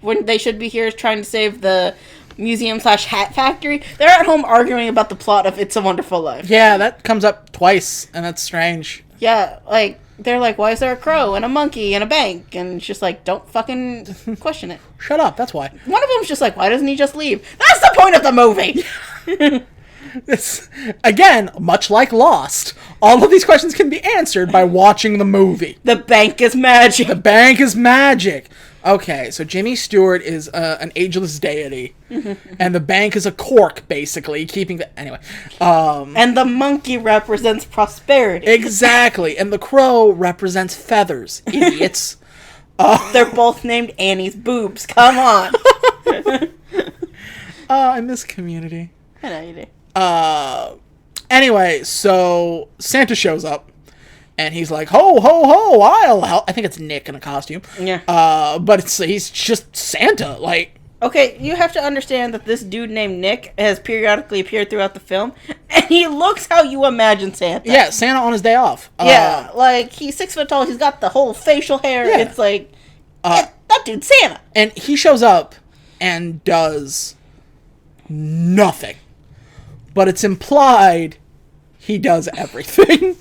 when they should be here trying to save the museum/hat factory, they're at home arguing about the plot of It's a Wonderful Life. Yeah, that comes up twice, and that's strange. Yeah, like, they're like, why is there a crow and a monkey and a bank? And it's just like, don't fucking question it. Shut up, that's why. One of them's just like, why doesn't he just leave? That's the point of the movie! It's, again, much like Lost, all of these questions can be answered by watching the movie. The bank is magic. The bank is magic. Okay, so Jimmy Stewart is an ageless deity, and the bank is a cork, basically, keeping the... Anyway. And the monkey represents prosperity. Exactly, and the crow represents feathers, idiots. They're both named Annie's boobs. Come on. I miss Community. I know you do. Anyway, so Santa shows up, and he's like, ho, ho, ho, I'll help. I think it's Nick in a costume. Yeah. But he's just Santa, like... Okay, you have to understand that this dude named Nick has periodically appeared throughout the film, and he looks how you imagine Santa. Yeah, Santa on his day off. Yeah, like, he's 6 foot tall, he's got the whole facial hair, Yeah. It's like, that dude's Santa. And he shows up and does nothing. But it's implied he does everything.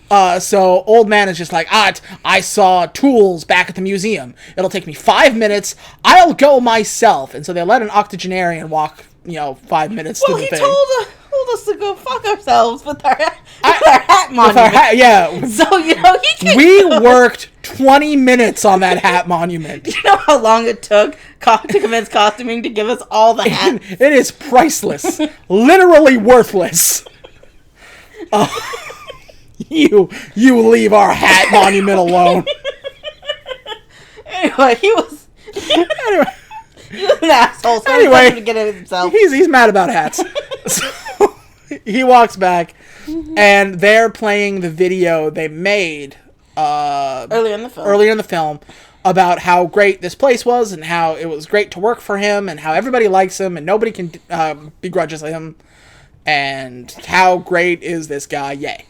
So old man is just like, I saw tools back at the museum. It'll take me 5 minutes. I'll go myself. And so they let an octogenarian walk, 5 minutes to the thing. Well, he told us to go fuck ourselves with our hat monument. With our hat, yeah. So, he can We worked 20 minutes on that hat monument. You know how long it took to convince costuming to give us all the hats? It is priceless. Literally worthless. You leave our hat monument alone. Anyway, he was an asshole, so Anyway, he wanted to get it himself. He's mad about hats. So he walks back, and they're playing the video they made Earlier in the film. About how great this place was, and how it was great to work for him, and how everybody likes him, and nobody can begrudge him, and how great is this guy, yay.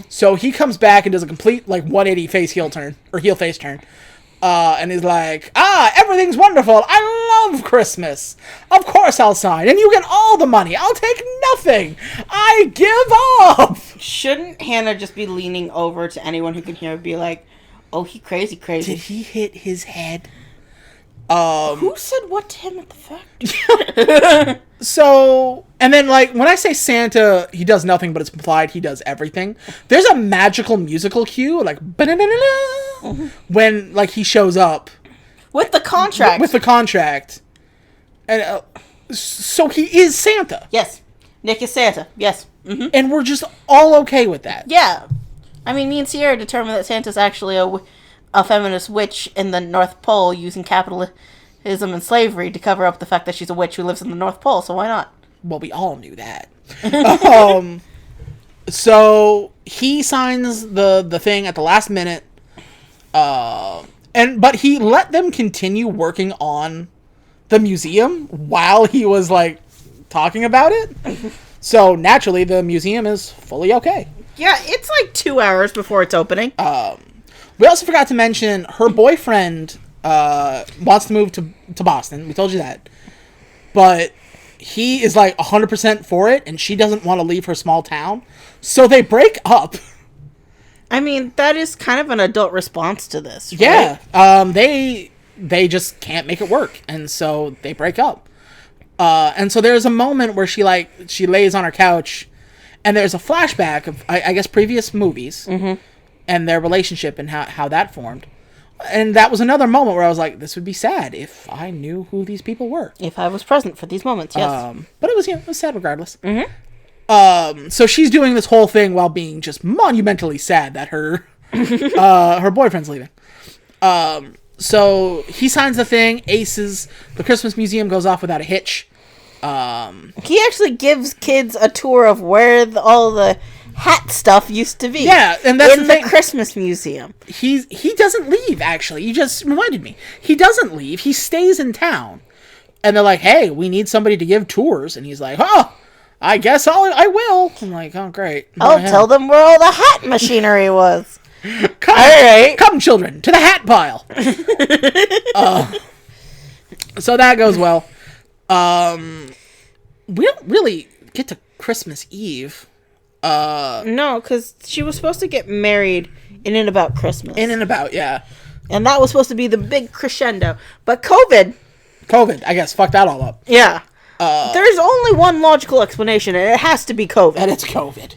So he comes back and does a complete 180 heel face turn, and he's like, everything's wonderful, I love Christmas, of course I'll sign, and you get all the money, I'll take nothing, I give up. Shouldn't Hannah just be leaning over to anyone who can hear and be like, oh, he crazy. Did he hit his head? Who said what to him at the factory? So, and then when I say Santa, he does nothing, but it's implied he does everything. There's a magical musical cue, when he shows up With the contract. With the contract, and so he is Santa. Yes, Nick is Santa. Yes, and we're just all okay with that. Yeah, I mean, me and Sierra determined that Santa's actually a feminist witch in the North Pole using capitalism and slavery to cover up the fact that she's a witch who lives in the North Pole, so why not? Well, we all knew that. So he signs the thing at the last minute, but he let them continue working on the museum while he was talking about it. So naturally, the museum is fully okay. Yeah, it's 2 hours before it's opening. We also forgot to mention her boyfriend wants to move to Boston. We told you that. But he is like 100% for it, and she doesn't want to leave her small town. So they break up. I mean, that is kind of an adult response to this, right? Yeah. They just can't make it work, and so they break up. And so there's a moment where she lays on her couch, and there's a flashback of, I guess, previous movies and their relationship and how that formed. And that was another moment where I was like, this would be sad if I knew who these people were. If I was present for these moments, yes. But it was sad regardless. So she's doing this whole thing while being just monumentally sad that her her boyfriend's leaving. So he signs the thing, aces, the Christmas museum goes off without a hitch. He actually gives kids a tour of where all the hat stuff used to be. Yeah, and that's in the Christmas museum. He doesn't leave, actually. You just reminded me. He doesn't leave. He stays in town. And they're like, hey, we need somebody to give tours. And he's like, oh, I guess I will. I'm like, oh, great. I'll tell them where all the hat machinery was. Come, all right. Come, children, to the hat pile. So that goes well. We don't really get to Christmas Eve. No, because she was supposed to get married in and about Christmas. In and about, yeah. And that was supposed to be the big crescendo. But COVID, I guess, fucked that all up. Yeah. There's only one logical explanation, and it has to be COVID. And it's COVID.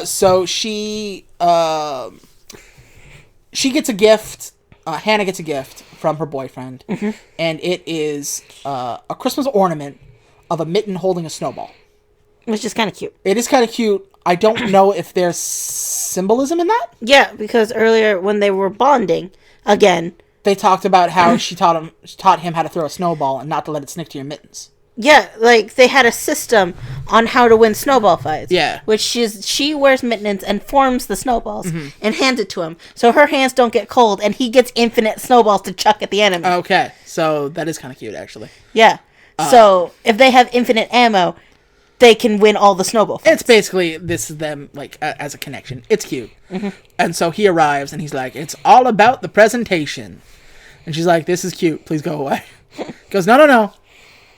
So she gets a gift. Hannah gets a gift from her boyfriend. And it is a Christmas ornament of a mitten holding a snowball. Which is kind of cute. It is kind of cute. I don't know if there's symbolism in that. Yeah, because earlier when they were bonding, again, they talked about how she taught him how to throw a snowball and not to let it stick to your mittens. Yeah, like they had a system on how to win snowball fights. Yeah. Which she wears mittens and forms the snowballs and hands it to him. So her hands don't get cold and he gets infinite snowballs to chuck at the enemy. Okay. So that is kind of cute, actually. Yeah. So if they have infinite ammo, they can win all the snowball fights. It's basically, this is them, like, as a connection. It's cute. And so he arrives, and he's like, it's all about the presentation. And she's like, this is cute. Please go away. He goes, no.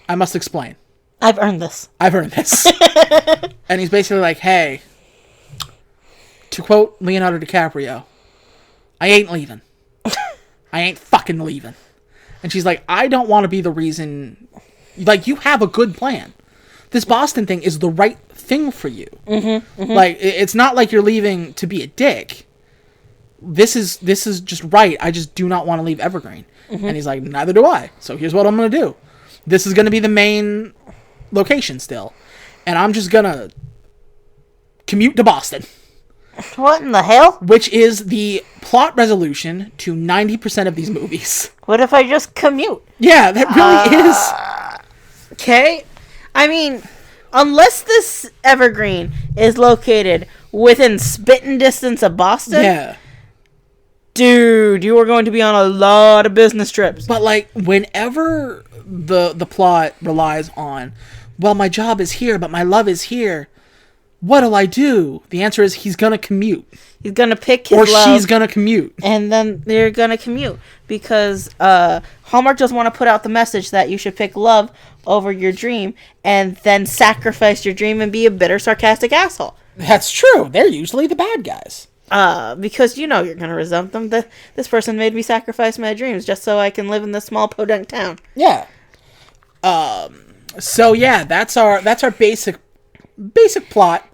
I must explain. I've earned this. And he's basically like, hey, to quote Leonardo DiCaprio, I ain't leaving. I ain't fucking leaving. And she's like, I don't want to be the reason. Like, you have a good plan. This Boston thing is the right thing for you. Like, it's not like you're leaving to be a dick. This is just right. I just do not want to leave Evergreen. And he's like, neither do I. So here's what I'm going to do. This is going to be the main location still. And I'm just going to commute to Boston. What in the hell? Which is the plot resolution to 90% of these movies. What if I just commute? Yeah, that really is. Okay. I mean, unless this Evergreen is located within spitting distance of Boston, yeah, dude, you are going to be on a lot of business trips. But like, whenever the plot relies on, well, my job is here, but my love is here, what'll I do? The answer is he's gonna commute. He's gonna pick his or love, she's gonna commute, and then they're gonna commute because Hallmark doesn't want to put out the message that you should pick love over your dream and then sacrifice your dream and be a bitter, sarcastic asshole. That's true. They're usually the bad guys. Because you know you're gonna resent them. This person made me sacrifice my dreams just so I can live in this small podunk town. Yeah. So yeah, that's our basic plot.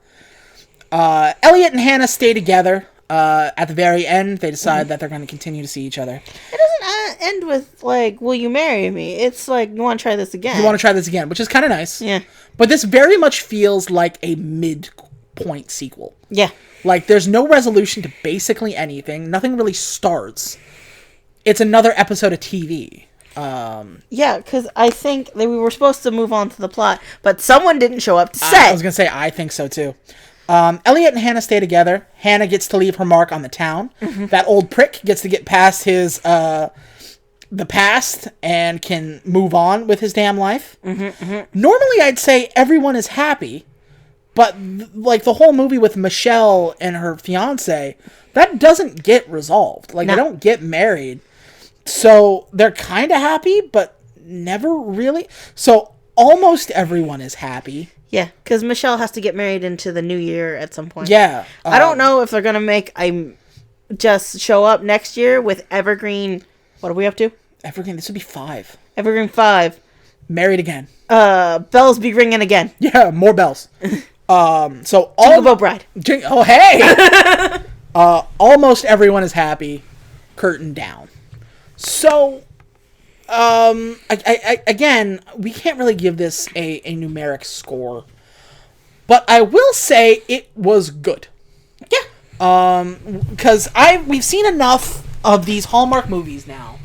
Elliot and Hannah stay together. At the very end, they decide that they're going to continue to see each other. It doesn't end with, like, will you marry me? It's like, you want to try this again. You want to try this again, which is kind of nice. Yeah. But this very much feels like a mid-point sequel. Yeah. Like, there's no resolution to basically anything. Nothing really starts. It's another episode of TV. Yeah, because I think that we were supposed to move on to the plot, but someone didn't show up to say. I was going to say, I think so, too. Elliot and Hannah stay together. Hannah gets to leave her mark on the town. That old prick gets to get past his, the past and can move on with his damn life. Normally, I'd say everyone is happy, but, like, the whole movie with Michelle and her fiancé, that doesn't get resolved. Like, they don't get married. So they're kind of happy, but never really. So almost everyone is happy. Yeah, because Michelle has to get married into the new year at some point. Yeah. I don't know if they're going to make just show up next year with Evergreen. What are we up to? Evergreen, this would be 5. Evergreen 5. Married again. Bells be ringing again. Yeah, more bells. So all Jingle Bell Bride. Oh, hey! Almost everyone is happy. Curtain down. So, again, we can't really give this a numeric score, but I will say it was good. Yeah. Because we've seen enough of these Hallmark movies now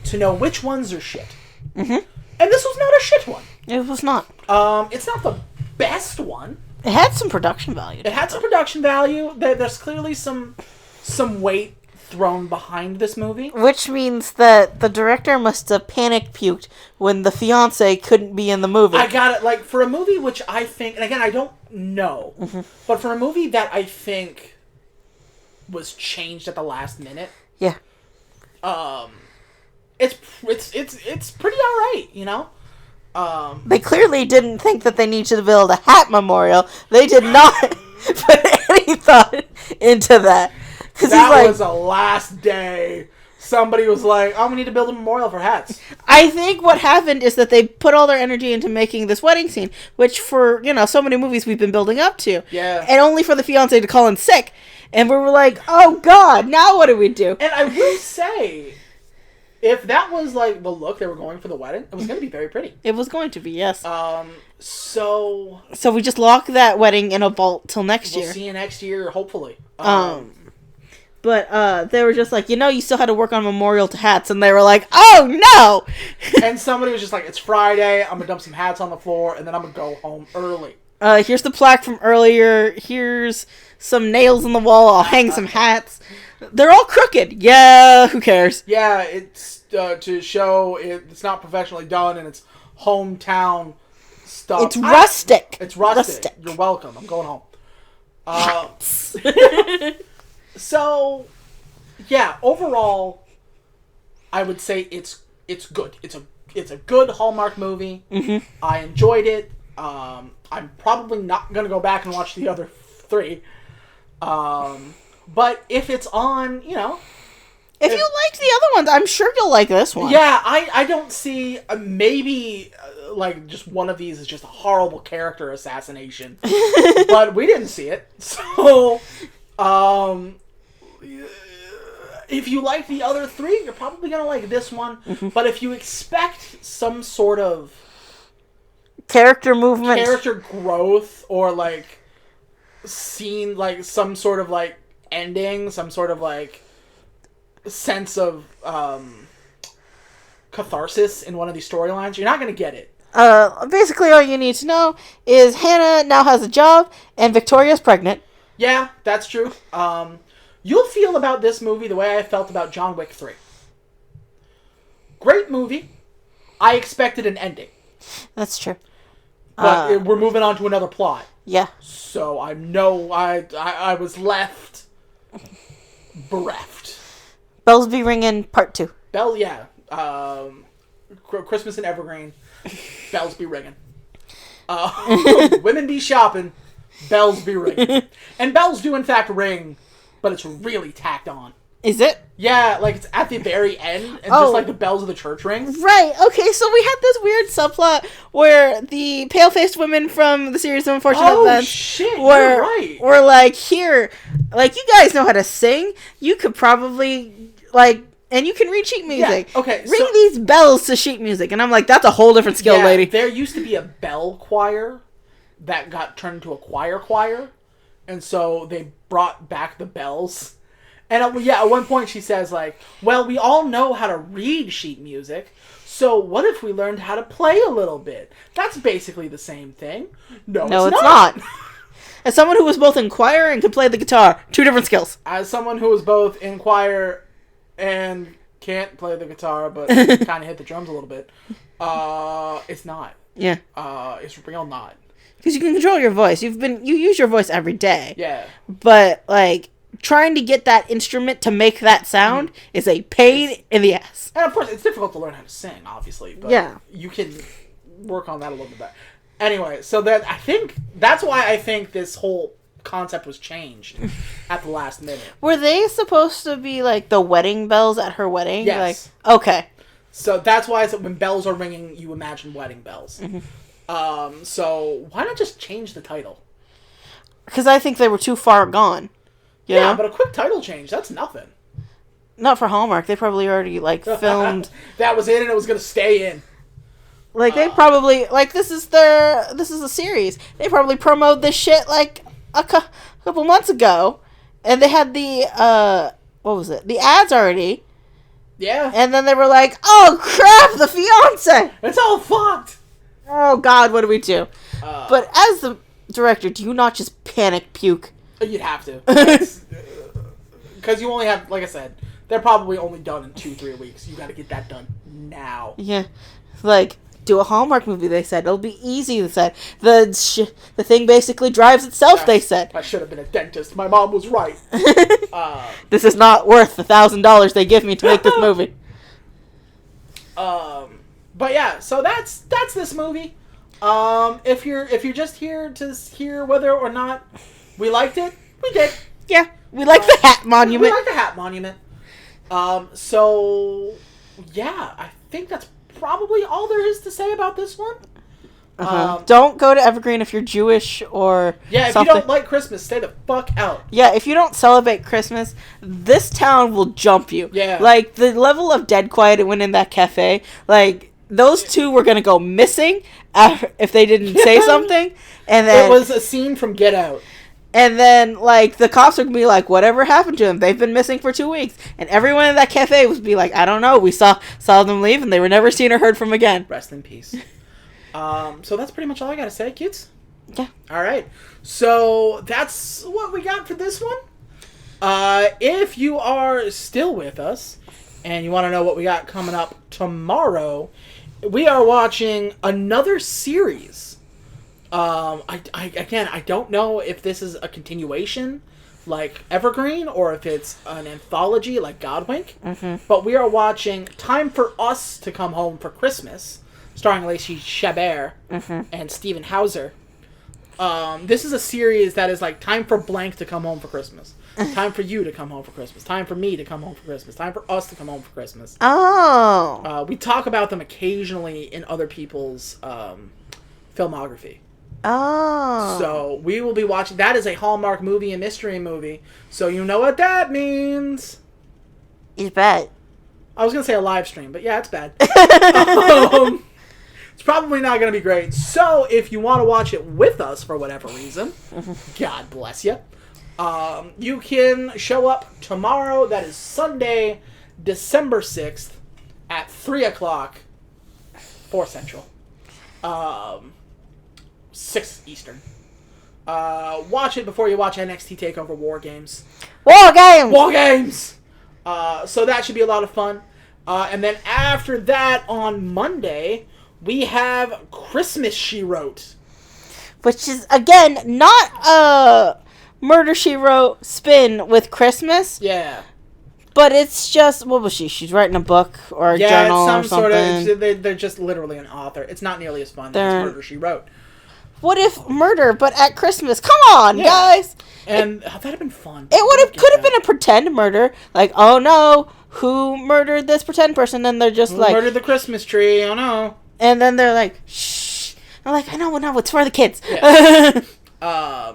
to know which ones are shit. Mm-hmm. And this was not a shit one. It was not. It's not the best one. It had some production value. It had some production value. There's clearly some weight thrown behind this movie. Which means that the director must have panic puked when the fiance couldn't be in the movie. I got it. Like, for a movie which I think, and again, I don't know, but for a movie that I think was changed at the last minute. Yeah. It's pretty alright, you know? They clearly didn't think that they needed to build a hat memorial. They did not put any thought into that. That was the last day. Somebody was like, oh, we need to build a memorial for hats. I think what happened is that they put all their energy into making this wedding scene, which for, so many movies we've been building up to. Yeah. And only for the fiance to call in sick. And we were like, oh, God, now what do we do? And I will say, if that was, like, the look they were going for the wedding, it was going to be very pretty. It was going to be, yes. So we just lock that wedding in a vault till next year. We'll see you next year, hopefully. But they were just like, you still had to work on memorial to hats. And they were like, oh, no! And somebody was just like, it's Friday, I'm going to dump some hats on the floor, and then I'm going to go home early. Here's the plaque from earlier. Here's some nails in the wall. I'll hang some hats. They're all crooked. Yeah, who cares? Yeah, it's to show it's not professionally done, and it's hometown stuff. It's rustic. It's rustic. You're welcome. I'm going home. So, yeah, overall, I would say it's good. It's a good Hallmark movie. Mm-hmm. I enjoyed it. I'm probably not going to go back and watch the other 3. But if it's on, If you liked the other ones, I'm sure you'll like this one. Yeah, I don't see... maybe, just one of these is just a horrible character assassination. But we didn't see it. So, if you like the other 3, you're probably going to like this one. Mm-hmm. But if you expect some sort of... character movement, character growth, or scene, some sort of ending, some sort of sense of catharsis in one of these storylines, you're not going to get it. Basically all you need to know is Hannah now has a job and Victoria's pregnant. Yeah, that's true. You'll feel about this movie the way I felt about John Wick 3. Great movie. I expected an ending. That's true. But we're moving on to another plot. Yeah. So I was left bereft. Bells Be Ringing Part 2. Yeah. Christmas in Evergreen. Bells be ringing. Women be shopping. Bells be ringing. And bells do in fact ring, but it's really tacked on. Is it? Yeah, it's at the very end, and just the bells of the church ring. Right, okay, so we had this weird subplot where the pale-faced women from the series of unfortunate events you're right. were here, you guys know how to sing, you could probably, and you can read sheet music. Yeah, okay. Ring these bells to sheet music, and I'm like, that's a whole different skill, lady. There used to be a bell choir that got turned into a choir, and so they brought back the bells. And at one point she says, well, we all know how to read sheet music, so what if we learned how to play a little bit? That's basically the same thing. No, it's not. As someone who was both in choir and could play the guitar, 2 different skills. As someone who was both in choir and can't play the guitar, but kind of hit the drums a little bit, it's not. Yeah. It's real not. Because you can control your voice. You use your voice every day. Yeah. But, trying to get that instrument to make that sound is a pain in the ass. And of course, it's difficult to learn how to sing, obviously. But you can work on that a little bit better. Anyway, so that's why I think this whole concept was changed at the last minute. Were they supposed to be like the wedding bells at her wedding? Yes. Like, okay. So that's why when bells are ringing, you imagine wedding bells. So why not just change the title? Because I think they were too far gone. Yeah, but a quick title change, that's nothing. Not for Hallmark. They probably already, filmed... That was in and it was going to stay in. Like, they probably... Like, this is a series. They probably promoted this shit, a couple months ago. And they had the, what was it? The ads already. Yeah. And then they were like, oh, crap, the fiancé! It's all fucked! Oh, God, what do we do? But as the director, do you not just panic puke? You'd have to. Because you only have, like I said, they're probably only done in 2-3 weeks. You gotta get that done now. Yeah. Do a Hallmark movie, they said. It'll be easy, they said. The thing basically drives itself, they said. I should have been a dentist. My mom was right. This is not worth the $1,000 they give me to make this movie. But yeah, so that's this movie. If you're just here to hear whether or not we liked it, we did. Yeah, we like the hat monument. We like the hat monument. So yeah, I think that's probably all there is to say about this one. Don't go to Evergreen if you're Jewish or if something. you don't like Christmas, stay the fuck out. Yeah, if you don't celebrate Christmas, this town will jump you. Yeah. Like, the level of dead quiet it went in that cafe, those two were going to go missing if they didn't say something. And then it was a scene from Get Out. And then, the cops would be like, whatever happened to them? They've been missing for 2 weeks. And everyone in that cafe would be like, I don't know. We saw them leave, and they were never seen or heard from again. Rest in peace. So that's pretty much all I got to say, kids. Yeah. All right. So that's what we got for this one. If you are still with us and you want to know what we got coming up tomorrow, we are watching another series. I don't know if this is a continuation like Evergreen or if it's an anthology like Godwink. But we are watching Time for Us to Come Home for Christmas, starring Lacey Chabert and Stephen Hauser. This is a series that is like time for blank to come home for Christmas. Time for you to come home for Christmas. Time for me to come home for Christmas. Time for us to come home for Christmas. Oh. We talk about them occasionally in other people's filmography. Oh. So we will be watching. That is a Hallmark movie, a mystery movie. So you know what that means. It's bad. I was going to say a live stream, but yeah, it's bad. It's probably not going to be great. So if you want to watch it with us for whatever reason, God bless you. You can show up tomorrow. That is Sunday, December 6th at 3 o'clock, 4 Central. 6 Eastern. Watch it before you watch NXT TakeOver War Games. War Games! War Games! So that should be a lot of fun. And then after that, on Monday, we have Christmas, She Wrote. Which is, again, not a Murder, She Wrote spin with Christmas. Yeah. But it's just, what was she? She's writing a book or a journal or something. They're just literally an author. It's not nearly as fun as Murder, She Wrote. What if murder, but at Christmas? Come on, guys! And that'd have been fun. It could have been a pretend murder. Like, oh no, who murdered this pretend person? And they're just who murdered the Christmas tree? Oh no. And then they're like, shh. I'm like, I know, it's for the kids. Yeah.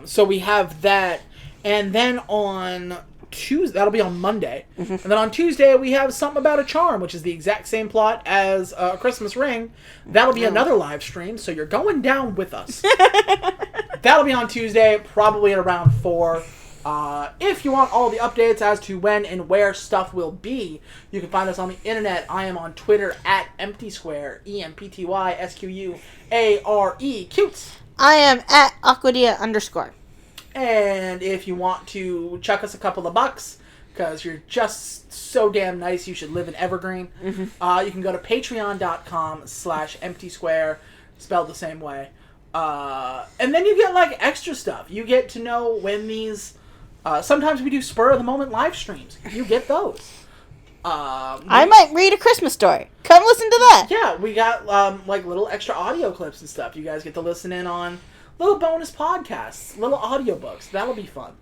So we have that. And then on Tuesday, that'll be on Monday. And then on Tuesday, we have Something About a Charm, which is the exact same plot as A Christmas Ring. That'll be another live stream, so you're going down with us. That'll be on Tuesday, probably at around 4. If you want all the updates as to when and where stuff will be, you can find us on the internet. I am on Twitter at EmptySquare, EmptySquare. Cutes. I am at Aquadia_. And if you want to chuck us a couple of bucks, because you're just so damn nice, you should live in Evergreen, you can go to patreon.com/EmptySquare, spelled the same way. And then you get, extra stuff. You get to know when these Sometimes we do spur of the moment live streams. You get those. I might read a Christmas story. Come listen to that. Yeah, we got like little extra audio clips and stuff. You guys get to listen in on little bonus podcasts, little audiobooks. That'll be fun.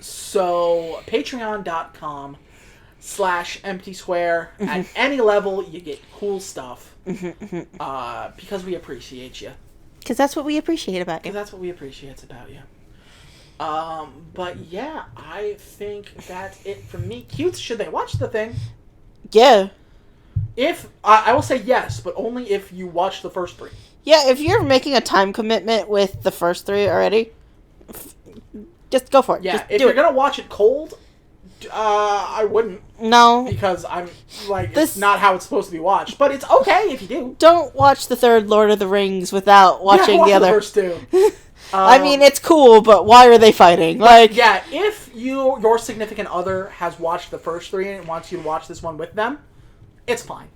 So patreon.com/empty square. At any level, you get cool stuff. Because we appreciate you. Because that's what we appreciate about you. Because that's what we appreciate about you. But yeah, I think that's it from me. Cutes, should they watch the thing? Yeah. If I will say yes, but only if you watch the first 3. Yeah, if you're making a time commitment with the first 3 already, just go for it. Yeah, just if you're gonna watch it cold, I wouldn't. No. Because I'm like, it's not how it's supposed to be watched. But it's okay if you do. Don't watch the third Lord of the Rings without watching the other. The first 2. I mean, it's cool, but why are they fighting? Like, yeah, if your significant other has watched the first 3 and wants you to watch this one with them, it's fine.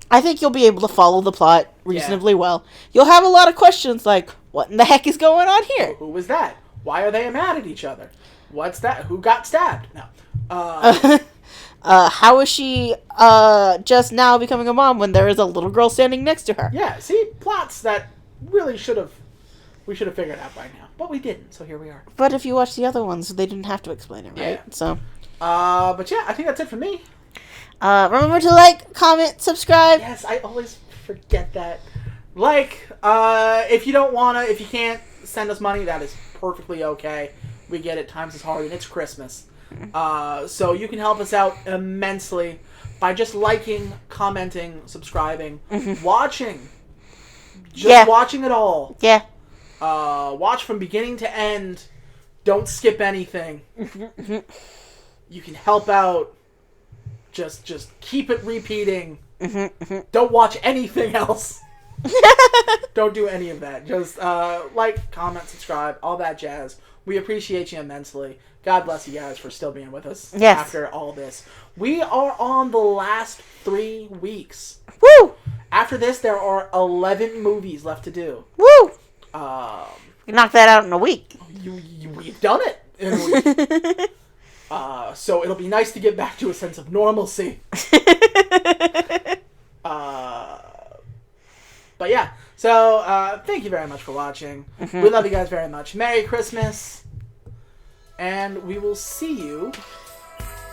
I think you'll be able to follow the plot reasonably well. You'll have a lot of questions like, what in the heck is going on here? Who was that? Why are they mad at each other? What's that? Who got stabbed? No. How is she just now becoming a mom when there is a little girl standing next to her? Yeah, see? Plots that really we should have figured out by now. But we didn't, so here we are. But if you watch the other ones, they didn't have to explain it, right? Yeah. So. But yeah, I think that's it for me. Remember to like, comment, subscribe. Yes, I always forget that. Like, if you can't send us money, that is perfectly okay. We get it. Times is hard, and it's Christmas. So you can help us out immensely by just liking, commenting, subscribing, watching. Just watching it all. Yeah. Watch from beginning to end. Don't skip anything. You can help out. Just keep it repeating. Don't watch anything else. Don't do any of that. Just like, comment, subscribe, all that jazz. We appreciate you immensely. God bless you guys for still being with us after all this. We are on the last 3 weeks. Woo! After this, there are 11 movies left to do. Woo! You knocked that out in a week. We've done it in a week. So it'll be nice to get back to a sense of normalcy. But yeah, so thank you very much for watching. We love you guys very much. Merry Christmas. And we will see you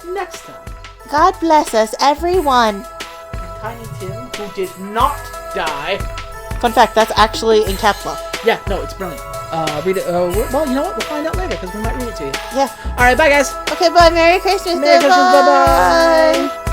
next time. God bless us, everyone. And Tiny Tim, who did not die. Fun fact, that's actually in caps lock. Yeah, no, it's brilliant. Read it. Well, you know what? We'll find out later because we might read it to you. Yeah. All right, bye, guys. Okay, bye. Merry Christmas. Merry Christmas. Bye-bye.